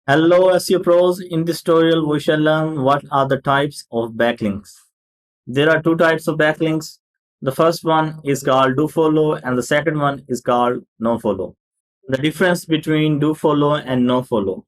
Hello SEO pros, in this tutorial we shall learn what are the types of backlinks. There are two types of backlinks. The first one is called Dofollow and the second one is called Nofollow. The difference between Dofollow and Nofollow.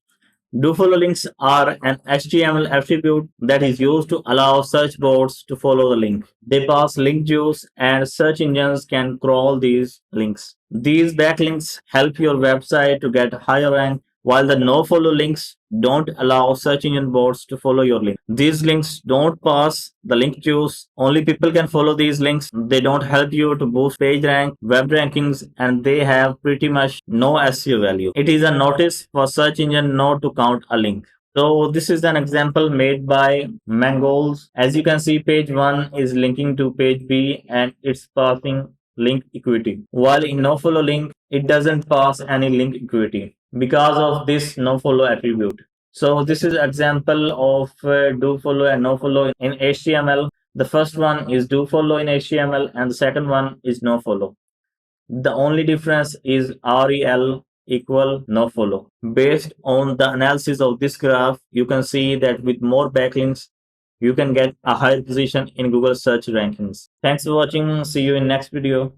Dofollow links are an HTML attribute that is used to allow search bots to follow the link. They pass link juice and search engines can crawl these links. These backlinks help your website to get higher rank, while the nofollow links don't allow search engine bots to follow your link. These links don't pass the link juice. Only people can follow these links. They don't help you to boost page rank, web rankings, and they have pretty much no SEO value. It is a notice for search engine not to count a link. So this is an example made by Mangols. As you can see, page 1 is linking to page B and it's passing link equity. While in nofollow link, it doesn't pass any link equity because of this nofollow attribute. So this is example of do follow and nofollow in HTML. The first one is do follow in HTML and the second one is nofollow. The only difference is rel equal nofollow. Based on the analysis of this graph, you can see that with more backlinks, you can get a higher position in Google search rankings. Thanks for watching. See you in next video.